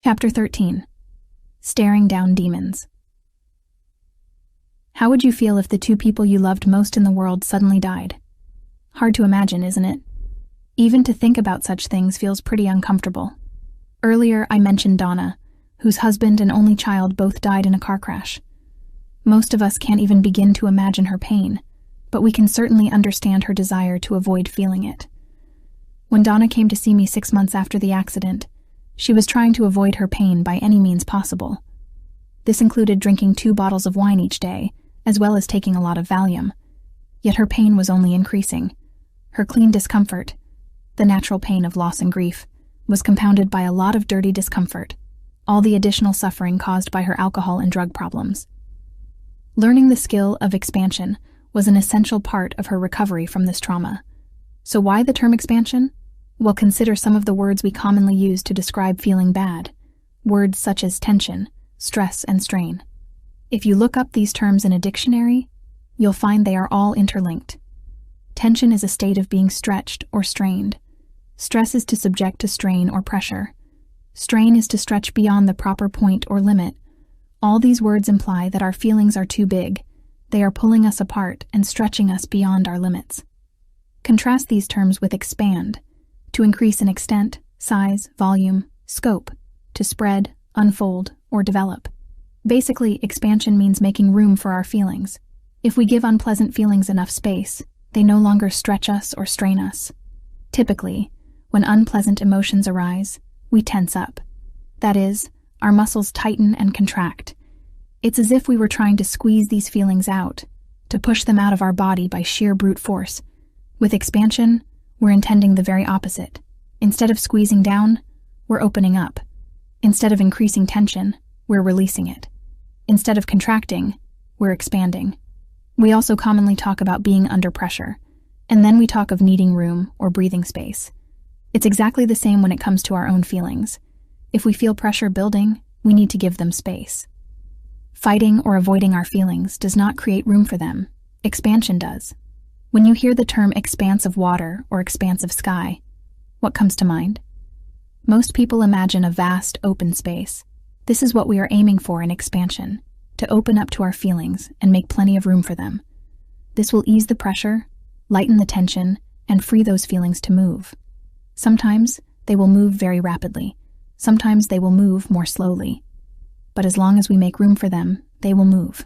Chapter 13. Staring Down Demons. How would you feel if the two people you loved most in the world suddenly died? Hard to imagine, isn't it? Even to think about such things feels pretty uncomfortable. Earlier, I mentioned Donna, whose husband and only child both died in a car crash. Most of us can't even begin to imagine her pain, but we can certainly understand her desire to avoid feeling it. When Donna came to see me 6 months after the accident, she was trying to avoid her pain by any means possible. This included drinking 2 bottles of wine each day, as well as taking a lot of Valium. Yet her pain was only increasing. Her clean discomfort, the natural pain of loss and grief, was compounded by a lot of dirty discomfort, all the additional suffering caused by her alcohol and drug problems. Learning the skill of expansion was an essential part of her recovery from this trauma. So why the term expansion? Well, consider some of the words we commonly use to describe feeling bad. Words such as tension, stress, and strain. If you look up these terms in a dictionary, you'll find they are all interlinked. Tension is a state of being stretched or strained. Stress is to subject to strain or pressure. Strain is to stretch beyond the proper point or limit. All these words imply that our feelings are too big. They are pulling us apart and stretching us beyond our limits. Contrast these terms with expand, to increase in extent, size, volume, scope, to spread, unfold, or develop. Basically, expansion means making room for our feelings. If we give unpleasant feelings enough space, they no longer stretch us or strain us. Typically, when unpleasant emotions arise, we tense up. That is, our muscles tighten and contract. It's as if we were trying to squeeze these feelings out, to push them out of our body by sheer brute force. With expansion, we're intending the very opposite. Instead of squeezing down, we're opening up. Instead of increasing tension, we're releasing it. Instead of contracting, we're expanding. We also commonly talk about being under pressure, and then we talk of needing room or breathing space. It's exactly the same when it comes to our own feelings. If we feel pressure building, we need to give them space. Fighting or avoiding our feelings does not create room for them. Expansion does. When you hear the term expanse of water or expanse of sky, what comes to mind? Most people imagine a vast, open space. This is what we are aiming for in expansion, to open up to our feelings and make plenty of room for them. This will ease the pressure, lighten the tension, and free those feelings to move. Sometimes they will move very rapidly. Sometimes they will move more slowly. But as long as we make room for them, they will move.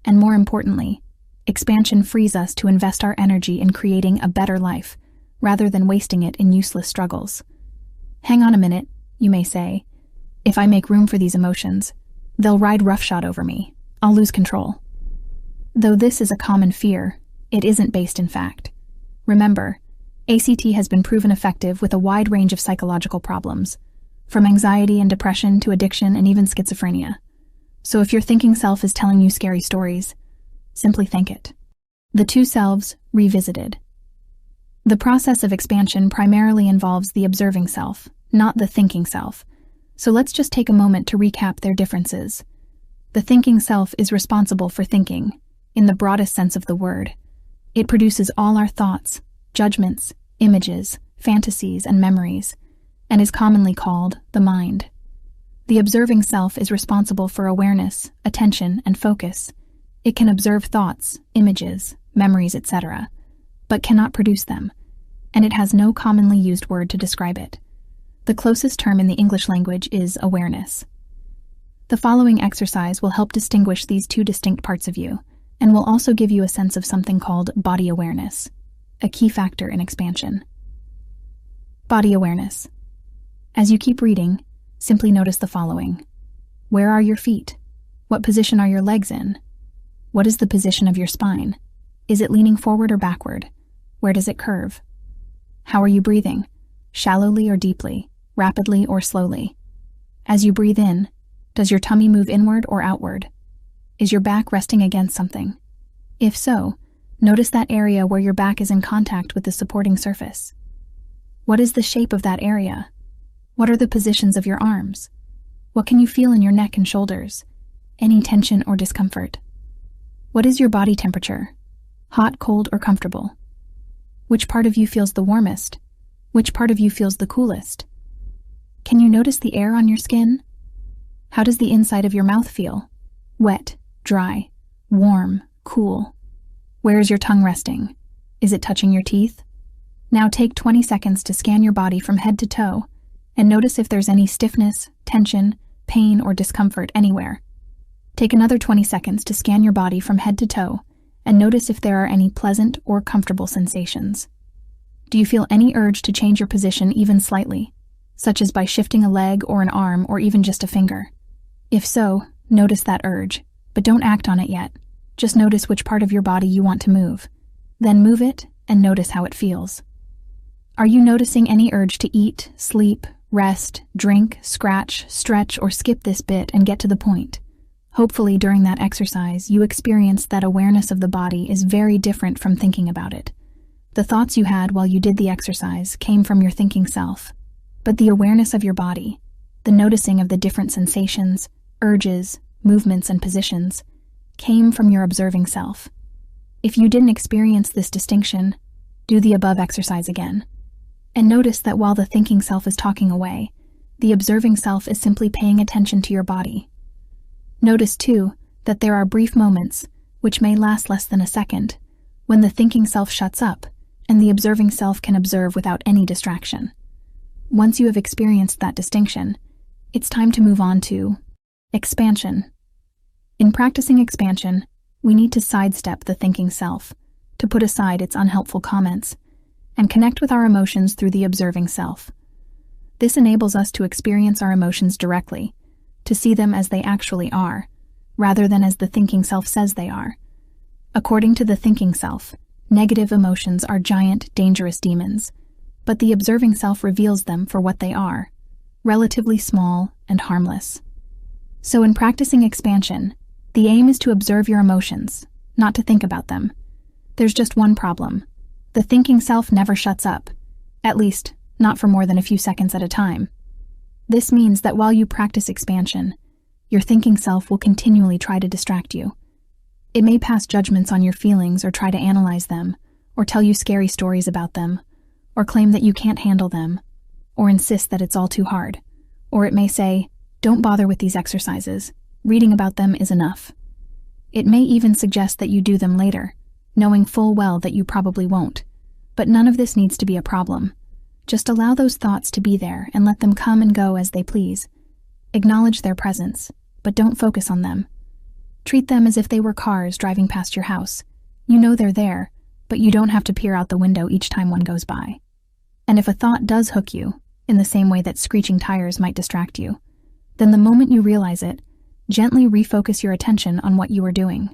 And more importantly, expansion frees us to invest our energy in creating a better life, rather than wasting it in useless struggles. Hang on a minute, you may say. If I make room for these emotions, they'll ride roughshod over me. I'll lose control. Though this is a common fear, it isn't based in fact. Remember, ACT has been proven effective with a wide range of psychological problems, from anxiety and depression to addiction and even schizophrenia. So if your thinking self is telling you scary stories, simply think it. The two selves revisited. The process of expansion primarily involves the observing self, not the thinking self. So let's just take a moment to recap their differences. The thinking self is responsible for thinking, in the broadest sense of the word. It produces all our thoughts, judgments, images, fantasies, and memories, and is commonly called the mind. The observing self is responsible for awareness, attention, and focus. It can observe thoughts, images, memories, etc., but cannot produce them, and it has no commonly used word to describe it. The closest term in the English language is awareness. The following exercise will help distinguish these two distinct parts of you, and will also give you a sense of something called body awareness, a key factor in expansion. Body awareness. As you keep reading, simply notice the following. Where are your feet? What position are your legs in? What is the position of your spine? Is it leaning forward or backward? Where does it curve? How are you breathing? Shallowly or deeply? Rapidly or slowly? As you breathe in, does your tummy move inward or outward? Is your back resting against something? If so, notice that area where your back is in contact with the supporting surface. What is the shape of that area? What are the positions of your arms? What can you feel in your neck and shoulders? Any tension or discomfort? What is your body temperature? Hot, cold, or comfortable? Which part of you feels the warmest? Which part of you feels the coolest? Can you notice the air on your skin? How does the inside of your mouth feel? Wet, dry, warm, cool. Where is your tongue resting? Is it touching your teeth? Now take 20 seconds to scan your body from head to toe and notice if there's any stiffness, tension, pain, or discomfort anywhere. Take another 20 seconds to scan your body from head to toe and notice if there are any pleasant or comfortable sensations. Do you feel any urge to change your position even slightly, such as by shifting a leg or an arm or even just a finger? If so, notice that urge, but don't act on it yet. Just notice which part of your body you want to move. Then move it and notice how it feels. Are you noticing any urge to eat, sleep, rest, drink, scratch, stretch, or skip this bit and get to the point? Hopefully, during that exercise, you experienced that awareness of the body is very different from thinking about it. The thoughts you had while you did the exercise came from your thinking self, but the awareness of your body, the noticing of the different sensations, urges, movements, and positions, came from your observing self. If you didn't experience this distinction, do the above exercise again. And notice that while the thinking self is talking away, the observing self is simply paying attention to your body. Notice, too, that there are brief moments, which may last less than a second, when the thinking self shuts up and the observing self can observe without any distraction. Once you have experienced that distinction, it's time to move on to expansion. In practicing expansion, we need to sidestep the thinking self, to put aside its unhelpful comments, and connect with our emotions through the observing self. This enables us to experience our emotions directly, to see them as they actually are, rather than as the thinking self says they are. According to the thinking self, negative emotions are giant, dangerous demons, but the observing self reveals them for what they are, relatively small and harmless. So in practicing expansion, the aim is to observe your emotions, not to think about them. There's just one problem. The thinking self never shuts up, at least not for more than a few seconds at a time. This means that while you practice expansion, your thinking self will continually try to distract you. It may pass judgments on your feelings or try to analyze them, or tell you scary stories about them, or claim that you can't handle them, or insist that it's all too hard. Or it may say, "Don't bother with these exercises. Reading about them is enough." It may even suggest that you do them later, knowing full well that you probably won't. But none of this needs to be a problem. Just allow those thoughts to be there and let them come and go as they please. Acknowledge their presence, but don't focus on them. Treat them as if they were cars driving past your house. You know they're there, but you don't have to peer out the window each time one goes by. And if a thought does hook you, in the same way that screeching tires might distract you, then the moment you realize it, gently refocus your attention on what you are doing.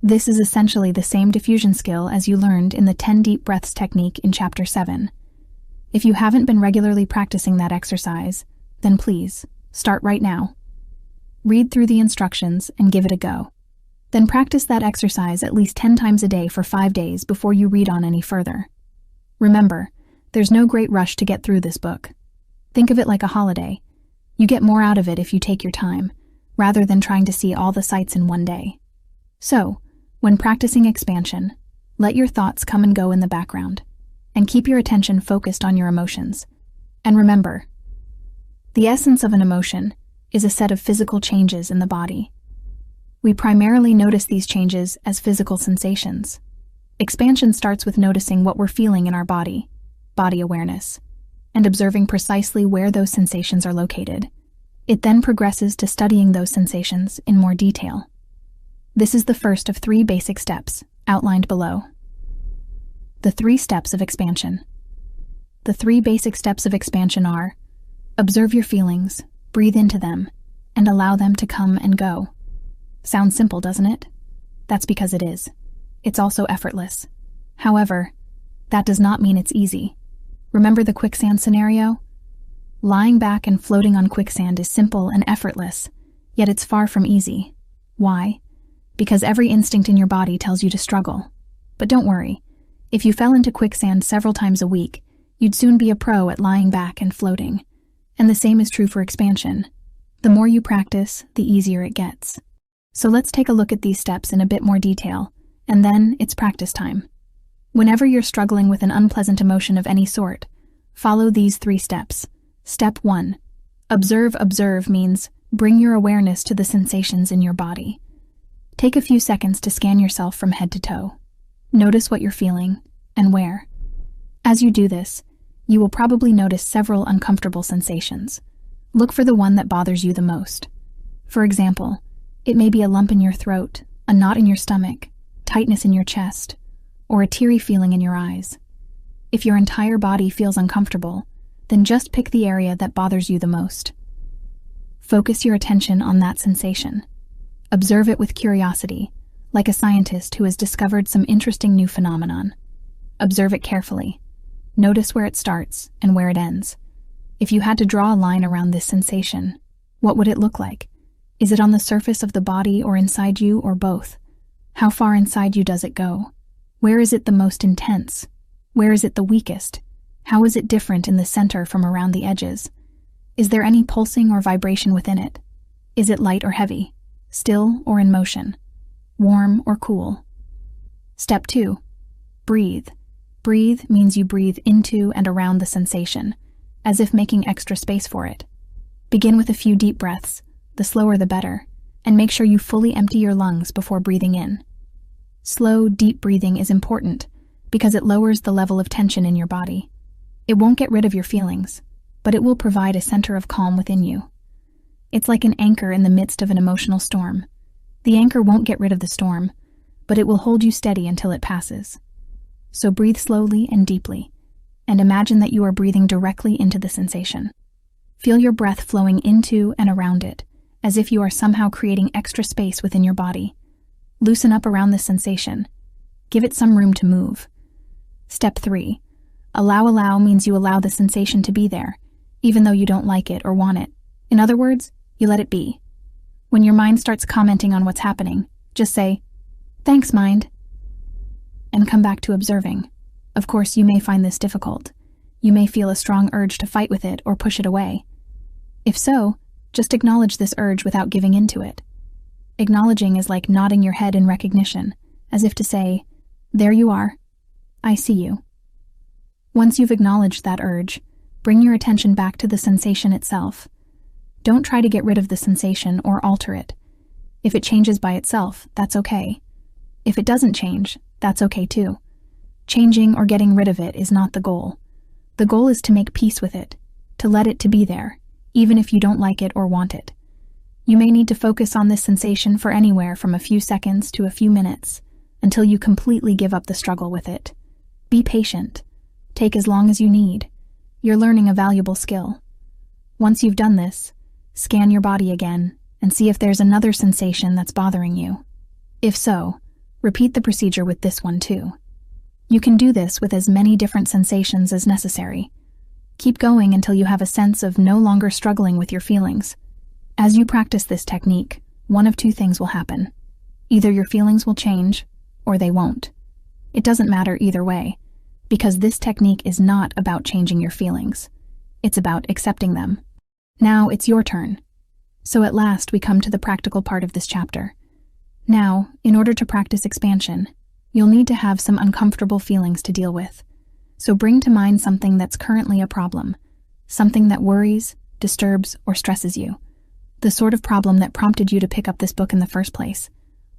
This is essentially the same diffusion skill as you learned in the 10 deep breaths technique in Chapter 7. If you haven't been regularly practicing that exercise, then please, start right now. Read through the instructions and give it a go. Then practice that exercise at least 10 times a day for 5 days before you read on any further. Remember, there's no great rush to get through this book. Think of it like a holiday. You get more out of it if you take your time, rather than trying to see all the sights in one day. So, when practicing expansion, let your thoughts come and go in the background, and keep your attention focused on your emotions. And remember, the essence of an emotion is a set of physical changes in the body. We primarily notice these changes as physical sensations. Expansion starts with noticing what we're feeling in our body awareness, and observing precisely where those sensations are located. It then progresses to studying those sensations in more detail. This is the first of 3 basic steps, outlined below. The 3 steps of expansion. The 3 basic steps of expansion are: observe your feelings, breathe into them, and allow them to come and go. Sounds simple, doesn't it? That's because it is. It's also effortless. However, that does not mean it's easy. Remember the quicksand scenario? Lying back and floating on quicksand is simple and effortless, yet it's far from easy. Why? Because every instinct in your body tells you to struggle. But don't worry. If you fell into quicksand several times a week, you'd soon be a pro at lying back and floating. And the same is true for expansion. The more you practice, the easier it gets. So let's take a look at these steps in a bit more detail, and then it's practice time. Whenever you're struggling with an unpleasant emotion of any sort, follow these 3 steps. Step 1. Observe. Observe means Bring your awareness to the sensations in your body. Take a few seconds to scan yourself from head to toe. Notice what you're feeling and where. As you do this, you will probably notice several uncomfortable sensations. Look for the one that bothers you the most. For example, it may be a lump in your throat, a knot in your stomach, tightness in your chest, or a teary feeling in your eyes. If your entire body feels uncomfortable, then just pick the area that bothers you the most. Focus your attention on that sensation. Observe it with curiosity, like a scientist who has discovered some interesting new phenomenon. Observe it carefully. Notice where it starts and where it ends. If you had to draw a line around this sensation, what would it look like? Is it on the surface of the body or inside you, or both? How far inside you does it go? Where is it the most intense? Where is it the weakest? How is it different in the center from around the edges? Is there any pulsing or vibration within it? Is it light or heavy? Still or in motion? Warm or cool? Step 2. Breathe. Breathe means you breathe into and around the sensation, as if making extra space for it. Begin with a few deep breaths, the slower the better, and make sure you fully empty your lungs before breathing in. Slow, deep breathing is important because it lowers the level of tension in your body. It won't get rid of your feelings, but it will provide a center of calm within you. It's like an anchor in the midst of an emotional storm. The anchor won't get rid of the storm, but it will hold you steady until it passes. So breathe slowly and deeply, and imagine that you are breathing directly into the sensation. Feel your breath flowing into and around it, as if you are somehow creating extra space within your body. Loosen up around this sensation. Give it some room to move. Step 3. Allow means you allow the sensation to be there, even though you don't like it or want it. In other words, you let it be. When your mind starts commenting on what's happening, just say, "Thanks, mind," and come back to observing. Of course, you may find this difficult. You may feel a strong urge to fight with it or push it away. If so, just acknowledge this urge without giving in to it. Acknowledging is like nodding your head in recognition, as if to say, "There you are. I see you." Once you've acknowledged that urge, bring your attention back to the sensation itself. Don't try to get rid of the sensation or alter it. If it changes by itself, that's okay. If it doesn't change, that's okay too. Changing or getting rid of it is not the goal. The goal is to make peace with it, to let it to be there, even if you don't like it or want it. You may need to focus on this sensation for anywhere from a few seconds to a few minutes, until you completely give up the struggle with it. Be patient. Take as long as you need. You're learning a valuable skill. Once you've done this, scan your body again and see if there's another sensation that's bothering you. If so, repeat the procedure with this one too. You can do this with as many different sensations as necessary. Keep going until you have a sense of no longer struggling with your feelings. As you practice this technique, one of two things will happen. Either your feelings will change, or they won't. It doesn't matter either way, because this technique is not about changing your feelings. It's about accepting them. Now it's your turn. So at last we come to the practical part of this chapter. Now, in order to practice expansion, you'll need to have some uncomfortable feelings to deal with. So bring to mind something that's currently a problem, something that worries, disturbs, or stresses you. The sort of problem that prompted you to pick up this book in the first place.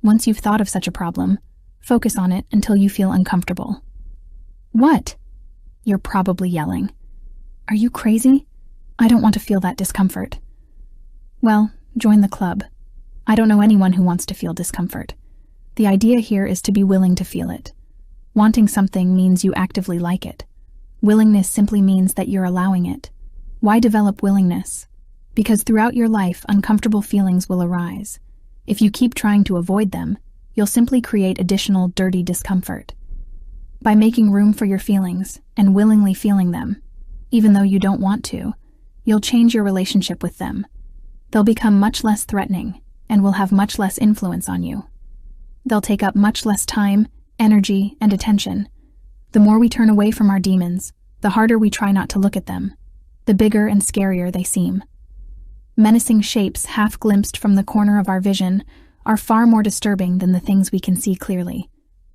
Once you've thought of such a problem, focus on it until you feel uncomfortable. What? You're probably yelling. Are you crazy? I don't want to feel that discomfort. Well, join the club. I don't know anyone who wants to feel discomfort. The idea here is to be willing to feel it. Wanting something means you actively like it. Willingness simply means that you're allowing it. Why develop willingness? Because throughout your life, uncomfortable feelings will arise. If you keep trying to avoid them, you'll simply create additional dirty discomfort. By making room for your feelings and willingly feeling them, even though you don't want to, you'll change your relationship with them. They'll become much less threatening and will have much less influence on you. They'll take up much less time, energy, and attention. The more we turn away from our demons, the harder we try not to look at them, the bigger and scarier they seem. Menacing shapes half glimpsed from the corner of our vision are far more disturbing than the things we can see clearly.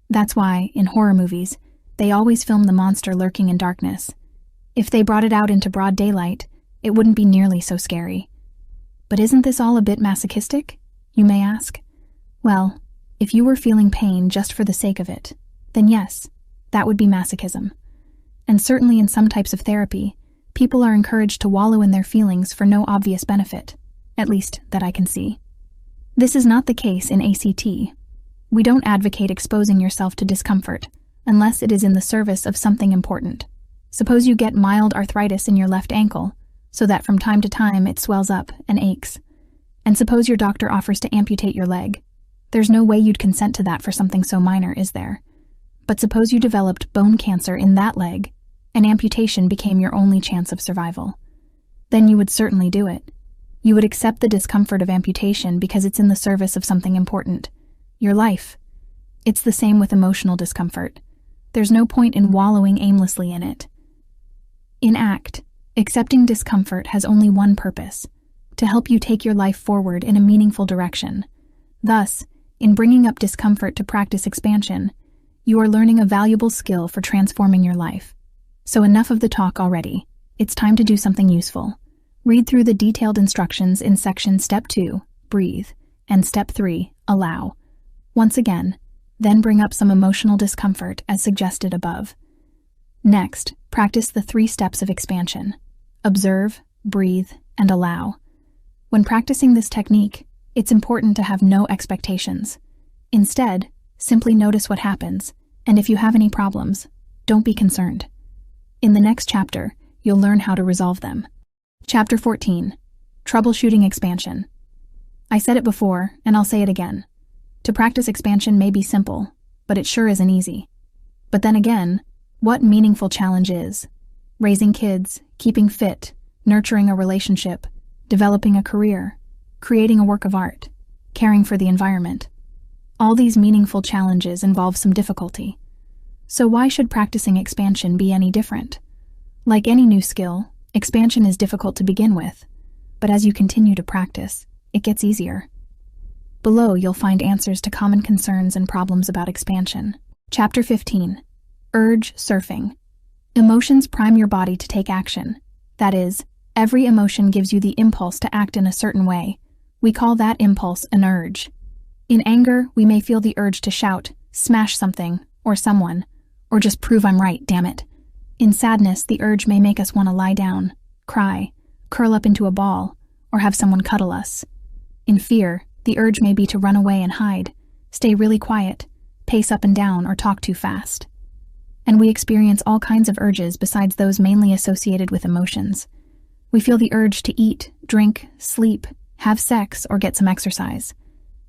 That's why, in horror movies, they always film the monster lurking in darkness. If they brought it out into broad daylight, it wouldn't be nearly so scary. But isn't this all a bit masochistic? You may ask. Well, if you were feeling pain just for the sake of it, then yes, that would be masochism. And certainly in some types of therapy, people are encouraged to wallow in their feelings for no obvious benefit, at least that I can see. This is not the case in ACT. We don't advocate exposing yourself to discomfort unless it is in the service of something important. Suppose you get mild arthritis in your left ankle, so that from time to time it swells up and aches. And suppose your doctor offers to amputate your leg. There's no way you'd consent to that for something so minor, is there? But suppose you developed bone cancer in that leg, and amputation became your only chance of survival. Then you would certainly do it. You would accept the discomfort of amputation because it's in the service of something important. Your life. It's the same with emotional discomfort. There's no point in wallowing aimlessly in it. In ACT, accepting discomfort has only one purpose: to help you take your life forward in a meaningful direction. Thus, in bringing up discomfort to practice expansion, you are learning a valuable skill for transforming your life. So enough of the talk already. It's time to do something useful. Read through the detailed instructions in section Step 2, Breathe, and Step 3, Allow. Once again, then bring up some emotional discomfort as suggested above. Next, practice the 3 steps of expansion: observe, breathe, and allow. When practicing this technique, it's important to have no expectations. Instead, simply notice what happens, and if you have any problems, don't be concerned. In the next chapter, you'll learn how to resolve them. Chapter 14. Troubleshooting Expansion. I said it before, and I'll say it again. To practice expansion may be simple, but it sure isn't easy. But then again, what meaningful challenge is? Raising kids, keeping fit, nurturing a relationship, developing a career, creating a work of art, caring for the environment. All these meaningful challenges involve some difficulty. So why should practicing expansion be any different? Like any new skill, expansion is difficult to begin with, but as you continue to practice, it gets easier. Below, you'll find answers to common concerns and problems about expansion. Chapter 15. Urge Surfing. Emotions prime your body to take action. That is, every emotion gives you the impulse to act in a certain way. We call that impulse an urge. In anger, we may feel the urge to shout, smash something, or someone, or just prove I'm right, damn it. In sadness, the urge may make us want to lie down, cry, curl up into a ball, or have someone cuddle us. In fear, the urge may be to run away and hide, stay really quiet, pace up and down, or talk too fast. And we experience all kinds of urges besides those mainly associated with emotions. We feel the urge to eat, drink, sleep, have sex, or get some exercise.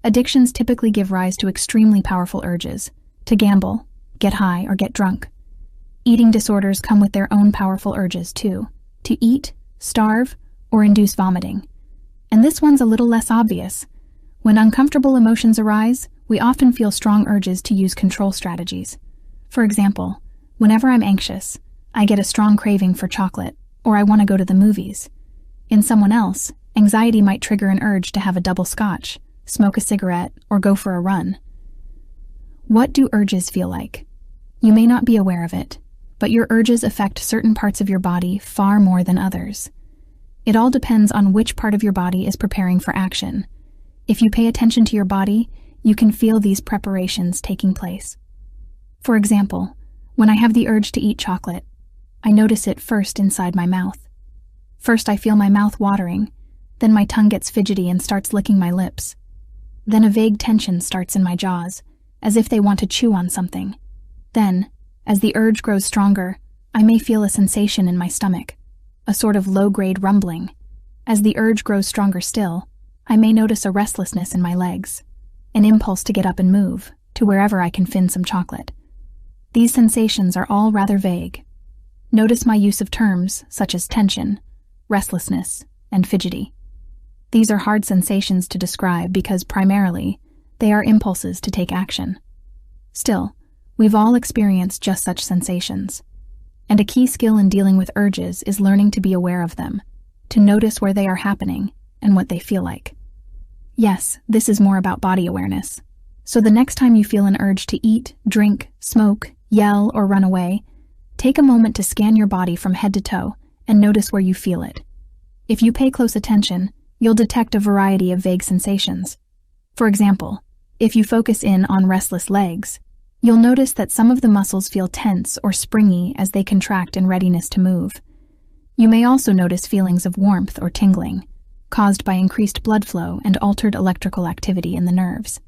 Addictions typically give rise to extremely powerful urges: to gamble, get high, or get drunk. Eating disorders come with their own powerful urges too: to eat, starve, or induce vomiting. And this one's a little less obvious. When uncomfortable emotions arise, we often feel strong urges to use control strategies. For example, whenever I'm anxious, I get a strong craving for chocolate, or I want to go to the movies. In someone else, anxiety might trigger an urge to have a double scotch, smoke a cigarette, or go for a run. What do urges feel like? You may not be aware of it, but your urges affect certain parts of your body far more than others. It all depends on which part of your body is preparing for action. If you pay attention to your body, you can feel these preparations taking place. For example, when I have the urge to eat chocolate, I notice it first inside my mouth. First I feel my mouth watering, then my tongue gets fidgety and starts licking my lips. Then a vague tension starts in my jaws, as if they want to chew on something. Then, as the urge grows stronger, I may feel a sensation in my stomach, a sort of low-grade rumbling. As the urge grows stronger still, I may notice a restlessness in my legs, an impulse to get up and move, to wherever I can find some chocolate. These sensations are all rather vague. Notice my use of terms such as tension, restlessness, and fidgety. These are hard sensations to describe because primarily, they are impulses to take action. Still, we've all experienced just such sensations. And a key skill in dealing with urges is learning to be aware of them, to notice where they are happening and what they feel like. Yes, this is more about body awareness. So the next time you feel an urge to eat, drink, smoke, yell, or run away, take a moment to scan your body from head to toe and notice where you feel it. If you pay close attention, you'll detect a variety of vague sensations. For example, if you focus in on restless legs, you'll notice that some of the muscles feel tense or springy as they contract in readiness to move. You may also notice feelings of warmth or tingling, caused by increased blood flow and altered electrical activity in the nerves.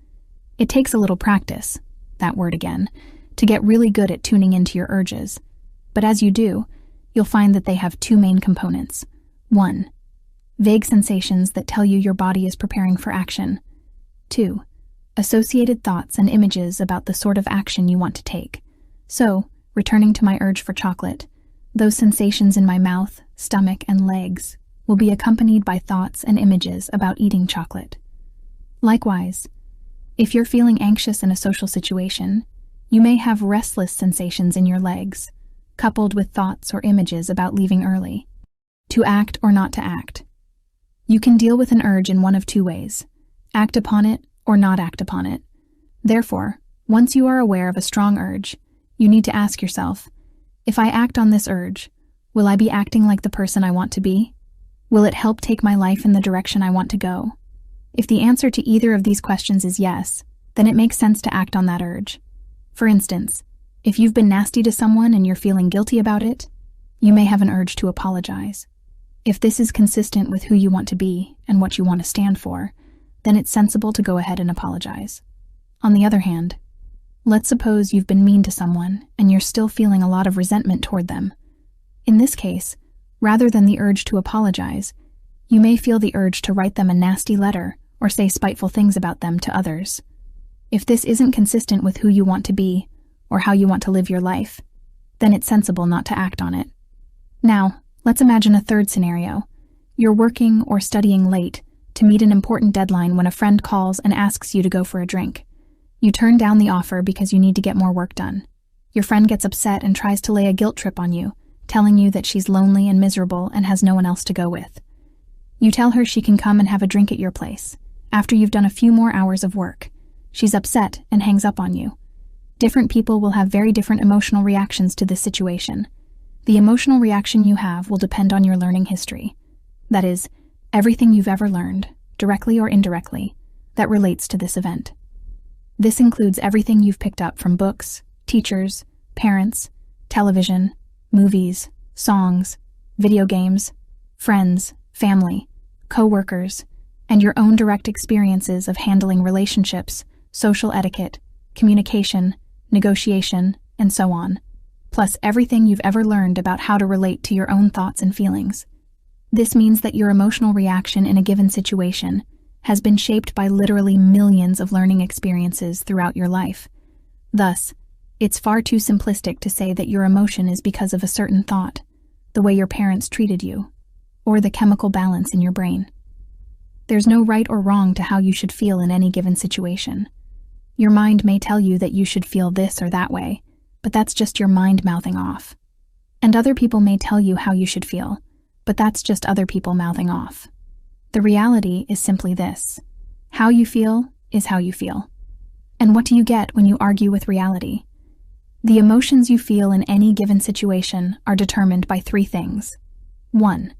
It takes a little practice, that word again, to get really good at tuning into your urges. But as you do, you'll find that they have two main components. 1. Vague sensations that tell you your body is preparing for action. 2. Associated thoughts and images about the sort of action you want to take. So, returning to my urge for chocolate, those sensations in my mouth, stomach, and legs will be accompanied by thoughts and images about eating chocolate. Likewise, if you're feeling anxious in a social situation, you may have restless sensations in your legs, coupled with thoughts or images about leaving early. To act or not to act. You can deal with an urge in one of two ways: act upon it or not act upon it. Therefore, once you are aware of a strong urge, you need to ask yourself, if I act on this urge, will I be acting like the person I want to be? Will it help take my life in the direction I want to go? If the answer to either of these questions is yes, then it makes sense to act on that urge. For instance, if you've been nasty to someone and you're feeling guilty about it, you may have an urge to apologize. If this is consistent with who you want to be and what you want to stand for, then it's sensible to go ahead and apologize. On the other hand, let's suppose you've been mean to someone and you're still feeling a lot of resentment toward them. In this case, rather than the urge to apologize, you may feel the urge to write them a nasty letter or say spiteful things about them to others. If this isn't consistent with who you want to be or how you want to live your life, then it's sensible not to act on it. Now, let's imagine a third scenario. You're working or studying late to meet an important deadline when a friend calls and asks you to go for a drink. You turn down the offer because you need to get more work done. Your friend gets upset and tries to lay a guilt trip on you, telling you that she's lonely and miserable and has no one else to go with. You tell her she can come and have a drink at your place, after you've done a few more hours of work. She's upset and hangs up on you. Different people will have very different emotional reactions to this situation. The emotional reaction you have will depend on your learning history. That is, everything you've ever learned, directly or indirectly, that relates to this event. This includes everything you've picked up from books, teachers, parents, television, movies, songs, video games, friends, family, co-workers, and your own direct experiences of handling relationships, social etiquette, communication, negotiation, and so on, plus everything you've ever learned about how to relate to your own thoughts and feelings. This means that your emotional reaction in a given situation has been shaped by literally millions of learning experiences throughout your life. Thus, it's far too simplistic to say that your emotion is because of a certain thought, the way your parents treated you, or the chemical balance in your brain. There's no right or wrong to how you should feel in any given situation. Your mind may tell you that you should feel this or that way, but that's just your mind mouthing off. And other people may tell you how you should feel, but that's just other people mouthing off. The reality is simply this: how you feel is how you feel. And what do you get when you argue with reality? The emotions you feel in any given situation are determined by three things. 1.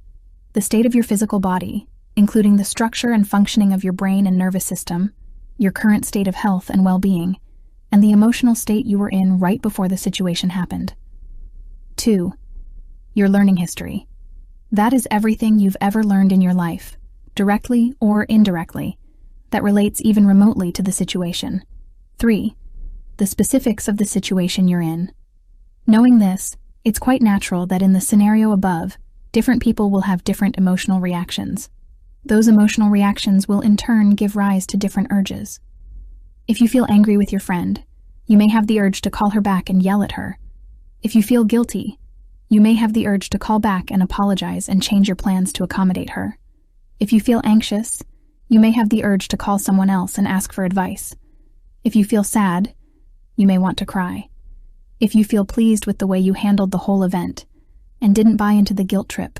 The state of your physical body, including the structure and functioning of your brain and nervous system, your current state of health and well-being, and the emotional state you were in right before the situation happened. 2. Your learning history. That is everything you've ever learned in your life, directly or indirectly, that relates even remotely to the situation. 3. The specifics of the situation you're in. Knowing this, it's quite natural that in the scenario above, different people will have different emotional reactions. Those emotional reactions will in turn give rise to different urges. If you feel angry with your friend, you may have the urge to call her back and yell at her. If you feel guilty, you may have the urge to call back and apologize and change your plans to accommodate her. If you feel anxious, you may have the urge to call someone else and ask for advice. If you feel sad, you may want to cry. If you feel pleased with the way you handled the whole event and didn't buy into the guilt trip,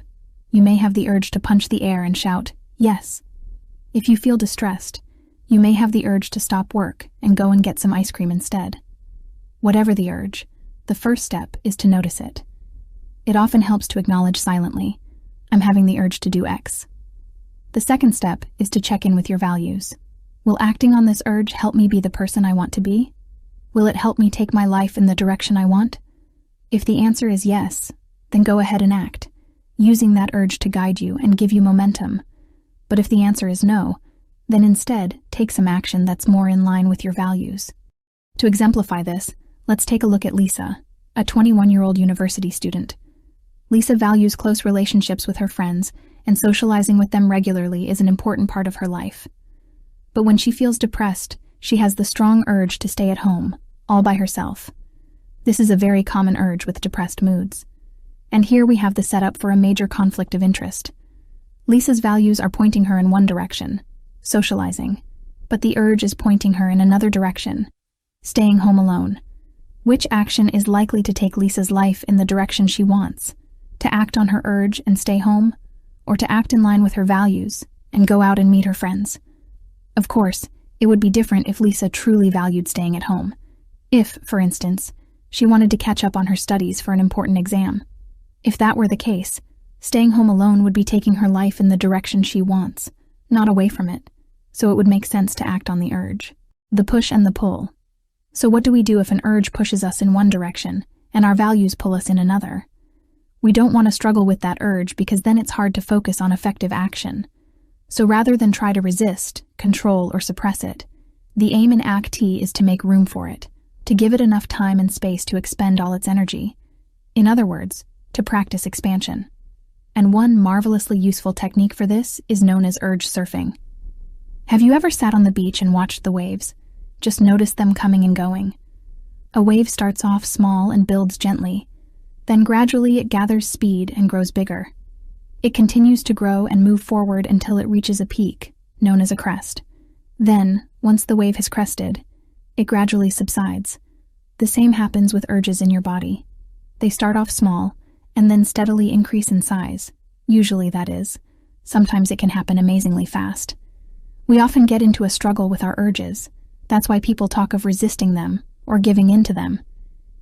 you may have the urge to punch the air and shout, "Yes." If you feel distressed, you may have the urge to stop work and go and get some ice cream instead. Whatever the urge, the first step is to notice it. It often helps to acknowledge silently, "I'm having the urge to do X." The second step is to check in with your values. Will acting on this urge help me be the person I want to be? Will it help me take my life in the direction I want? If the answer is yes, then go ahead and act, using that urge to guide you and give you momentum. But if the answer is no, then instead take some action that's more in line with your values. To exemplify this, let's take a look at Lisa, a 21-year-old university student. Lisa values close relationships with her friends, and socializing with them regularly is an important part of her life. But when she feels depressed, she has the strong urge to stay at home, all by herself. This is a very common urge with depressed moods. And here we have the setup for a major conflict of interest. Lisa's values are pointing her in one direction, socializing, but the urge is pointing her in another direction, staying home alone. Which action is likely to take Lisa's life in the direction she wants? To act on her urge and stay home, or to act in line with her values and go out and meet her friends? Of course, it would be different if Lisa truly valued staying at home. If, for instance, she wanted to catch up on her studies for an important exam. If that were the case, staying home alone would be taking her life in the direction she wants, not away from it, so it would make sense to act on the urge. The push and the pull. So what do we do if an urge pushes us in one direction and our values pull us in another? We don't want to struggle with that urge because then it's hard to focus on effective action. So rather than try to resist, control, or suppress it, the aim in Act T is to make room for it, to give it enough time and space to expend all its energy. In other words, to practice expansion. And one marvelously useful technique for this is known as urge surfing. Have you ever sat on the beach and watched the waves? Just noticed them coming and going. A wave starts off small and builds gently. Then gradually it gathers speed and grows bigger. It continues to grow and move forward until it reaches a peak, known as a crest. Then, once the wave has crested, it gradually subsides. The same happens with urges in your body. They start off small, and then steadily increase in size. Usually, that is. Sometimes it can happen amazingly fast. We often get into a struggle with our urges. That's why people talk of resisting them or giving in to them.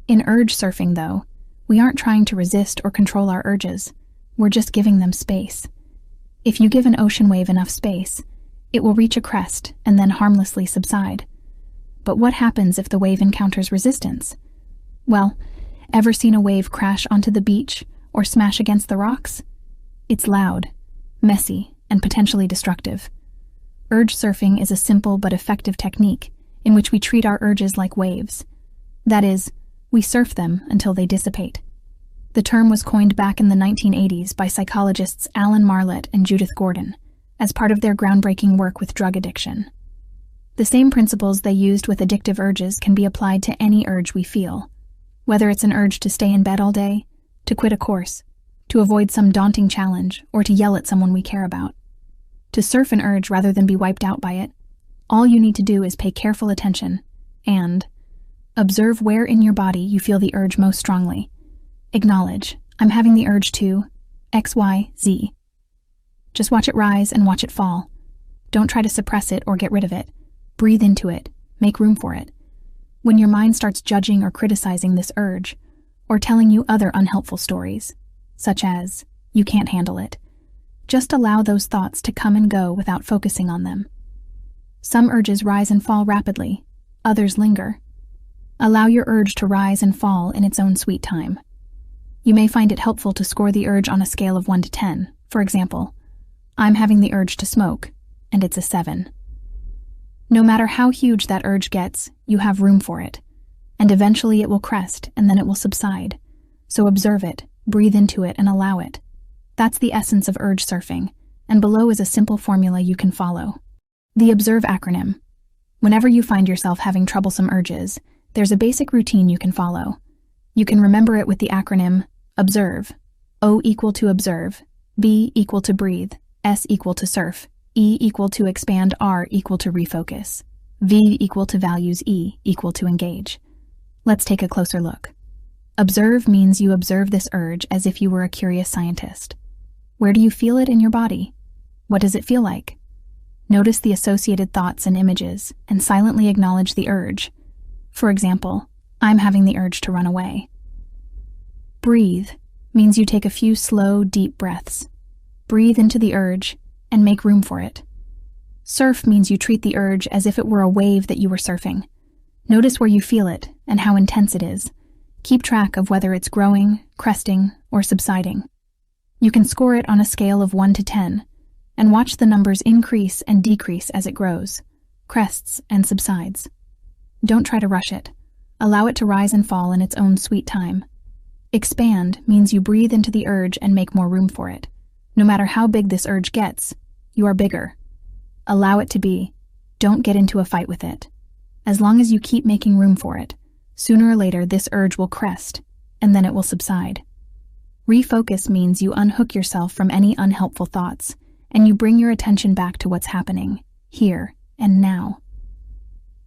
In urge surfing, though, we aren't trying to resist or control our urges. We're just giving them space. If you give an ocean wave enough space, it will reach a crest and then harmlessly subside. But what happens if the wave encounters resistance? Well, ever seen a wave crash onto the beach or smash against the rocks? It's loud, messy, and potentially destructive. Urge surfing is a simple but effective technique in which we treat our urges like waves. That is, we surf them until they dissipate. The term was coined back in the 1980s by psychologists Alan Marlett and Judith Gordon as part of their groundbreaking work with drug addiction. The same principles they used with addictive urges can be applied to any urge we feel, whether it's an urge to stay in bed all day, to quit a course, to avoid some daunting challenge, or to yell at someone we care about. To surf an urge rather than be wiped out by it, all you need to do is pay careful attention and observe where in your body you feel the urge most strongly. Acknowledge, I'm having the urge to X, Y, Z. Just watch it rise and watch it fall. Don't try to suppress it or get rid of it. Breathe into it. Make room for it. When your mind starts judging or criticizing this urge, or telling you other unhelpful stories, such as, you can't handle it, just allow those thoughts to come and go without focusing on them. Some urges rise and fall rapidly, others linger. Allow your urge to rise and fall in its own sweet time. You may find it helpful to score the urge on a scale of 1 to 10. For example, I'm having the urge to smoke, and it's a 7. No matter how huge that urge gets, you have room for it, and eventually it will crest and then it will subside. So observe it, breathe into it, and allow it. That's the essence of urge surfing, and below is a simple formula you can follow. The OBSERVE acronym. Whenever you find yourself having troublesome urges, there's a basic routine you can follow. You can remember it with the acronym OBSERVE. O equal to observe, B equal to breathe, S equal to surf, E equal to expand, R equal to refocus, V equal to values, E equal to engage. Let's take a closer look. Observe means you observe this urge as if you were a curious scientist. Where do you feel it in your body? What does it feel like? Notice the associated thoughts and images, and silently acknowledge the urge. For example, I'm having the urge to run away. Breathe means you take a few slow, deep breaths. Breathe into the urge, and make room for it. Surf means you treat the urge as if it were a wave that you were surfing. Notice where you feel it and how intense it is. Keep track of whether it's growing, cresting, or subsiding. You can score it on a scale of 1 to 10, and watch the numbers increase and decrease as it grows, crests and subsides. Don't try to rush it. Allow it to rise and fall in its own sweet time. Expand means you breathe into the urge and make more room for it. No matter how big this urge gets, you are bigger. Allow it to be. Don't get into a fight with it. As long as you keep making room for it, sooner or later this urge will crest, and then it will subside. Refocus means you unhook yourself from any unhelpful thoughts, and you bring your attention back to what's happening, here and now.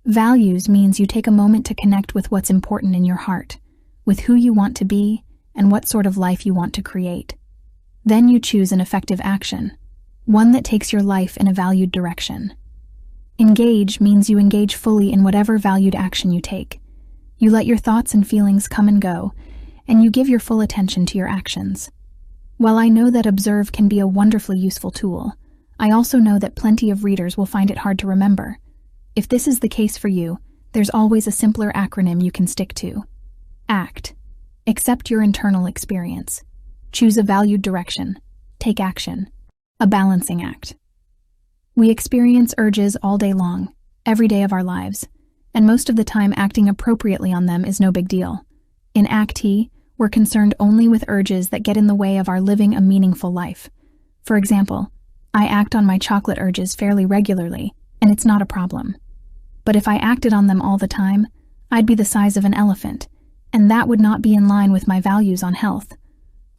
Values means you take a moment to connect with what's important in your heart, with who you want to be, and what sort of life you want to create. Then you choose an effective action, one that takes your life in a valued direction. Engage means you engage fully in whatever valued action you take. You let your thoughts and feelings come and go, and you give your full attention to your actions. While I know that Observe can be a wonderfully useful tool, I also know that plenty of readers will find it hard to remember. If this is the case for you, there's always a simpler acronym you can stick to. ACT. Accept your internal experience. Choose a valued direction. Take action. A balancing act. We experience urges all day long, every day of our lives, and most of the time acting appropriately on them is no big deal. In ACT, we're concerned only with urges that get in the way of our living a meaningful life. For example, I act on my chocolate urges fairly regularly, and it's not a problem. But if I acted on them all the time, I'd be the size of an elephant, and that would not be in line with my values on health.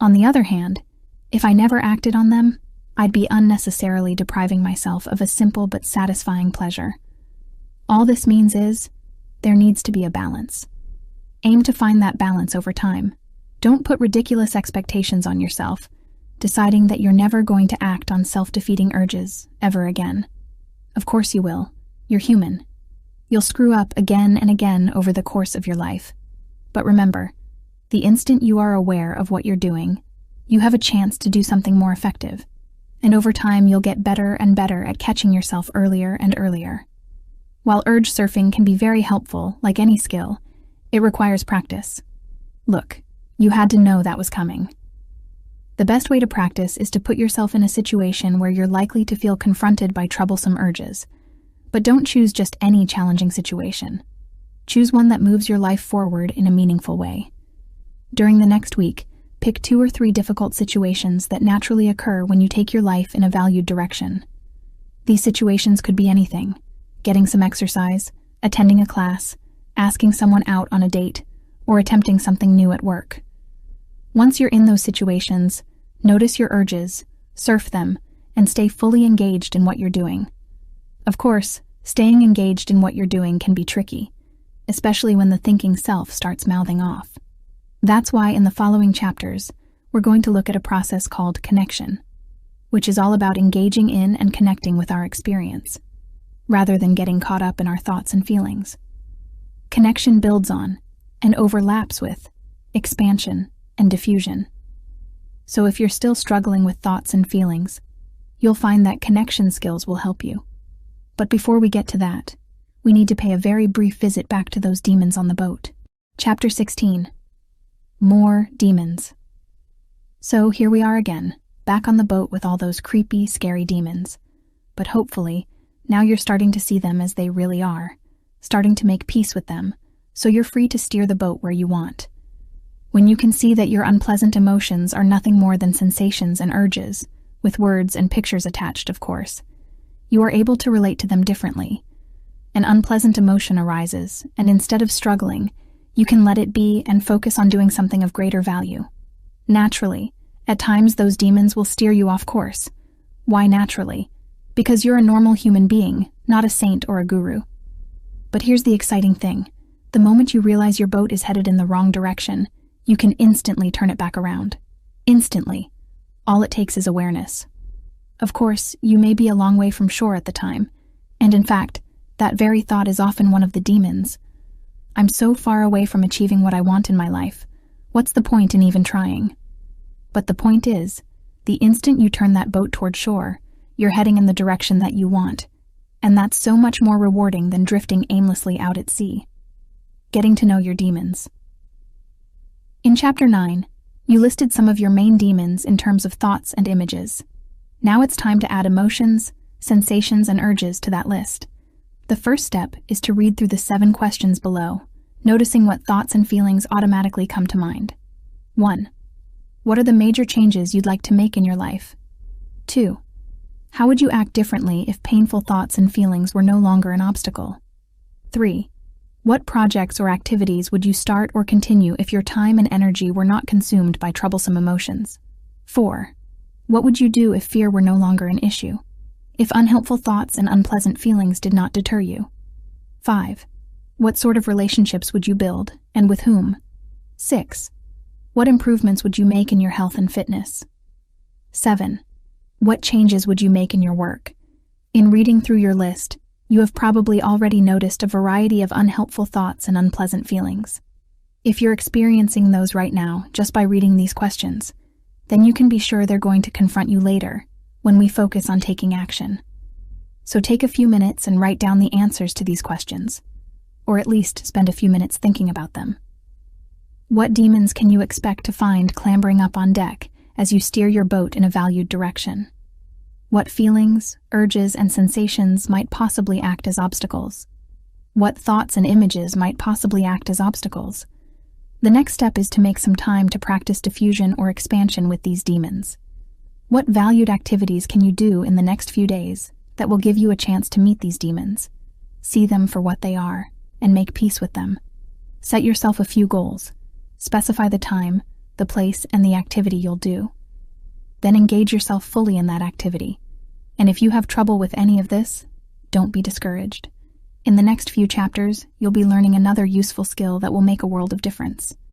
On the other hand, if I never acted on them, I'd be unnecessarily depriving myself of a simple but satisfying pleasure. All this means is, there needs to be a balance. Aim to find that balance over time. Don't put ridiculous expectations on yourself, deciding that you're never going to act on self-defeating urges ever again. Of course you will. You're human. You'll screw up again and again over the course of your life. But remember, the instant you are aware of what you're doing, you have a chance to do something more effective. And over time, you'll get better and better at catching yourself earlier and earlier. While urge surfing can be very helpful, like any skill, it requires practice. Look, you had to know that was coming. The best way to practice is to put yourself in a situation where you're likely to feel confronted by troublesome urges. But don't choose just any challenging situation. Choose one that moves your life forward in a meaningful way. During the next week, pick 2 or 3 difficult situations that naturally occur when you take your life in a valued direction. These situations could be anything: getting some exercise, attending a class, asking someone out on a date, or attempting something new at work. Once you're in those situations, notice your urges, surf them, and stay fully engaged in what you're doing. Of course, staying engaged in what you're doing can be tricky, especially when the thinking self starts mouthing off. That's why in the following chapters, we're going to look at a process called connection, which is all about engaging in and connecting with our experience, rather than getting caught up in our thoughts and feelings. Connection builds on, and overlaps with, expansion and diffusion. So if you're still struggling with thoughts and feelings, you'll find that connection skills will help you. But before we get to that, we need to pay a very brief visit back to those demons on the boat. Chapter 16. More demons. So here we are again, back on the boat with all those creepy, scary demons. But hopefully, now you're starting to see them as they really are, starting to make peace with them, so you're free to steer the boat where you want. When you can see that your unpleasant emotions are nothing more than sensations and urges, with words and pictures attached, of course, you are able to relate to them differently. An unpleasant emotion arises, and instead of struggling, you can let it be and focus on doing something of greater value. Naturally, at times those demons will steer you off course. Why naturally? Because you're a normal human being, not a saint or a guru. But here's the exciting thing. The moment you realize your boat is headed in the wrong direction, you can instantly turn it back around. Instantly. All it takes is awareness. Of course, you may be a long way from shore at the time, and in fact, that very thought is often one of the demons. I'm so far away from achieving what I want in my life. What's the point in even trying? But the point is, the instant you turn that boat toward shore, you're heading in the direction that you want, and that's so much more rewarding than drifting aimlessly out at sea. Getting to know your demons. In Chapter 9, you listed some of your main demons in terms of thoughts and images. Now it's time to add emotions, sensations, and urges to that list. The first step is to read through the 7 questions below, noticing what thoughts and feelings automatically come to mind. 1. What are the major changes you'd like to make in your life? 2. How would you act differently if painful thoughts and feelings were no longer an obstacle? 3. What projects or activities would you start or continue if your time and energy were not consumed by troublesome emotions? 4. What would you do if fear were no longer an issue? If unhelpful thoughts and unpleasant feelings did not deter you? 5. What sort of relationships would you build, and with whom? 6. What improvements would you make in your health and fitness? 7. What changes would you make in your work? In reading through your list, you have probably already noticed a variety of unhelpful thoughts and unpleasant feelings. If you're experiencing those right now just by reading these questions, then you can be sure they're going to confront you later when we focus on taking action. So take a few minutes and write down the answers to these questions, or at least spend a few minutes thinking about them. What demons can you expect to find clambering up on deck as you steer your boat in a valued direction? What feelings, urges, and sensations might possibly act as obstacles? What thoughts and images might possibly act as obstacles? The next step is to make some time to practice diffusion or expansion with these demons. What valued activities can you do in the next few days that will give you a chance to meet these demons, see them for what they are, and make peace with them? Set yourself a few goals. Specify the time, the place, and the activity you'll do. Then engage yourself fully in that activity. And if you have trouble with any of this, don't be discouraged. In the next few chapters, you'll be learning another useful skill that will make a world of difference.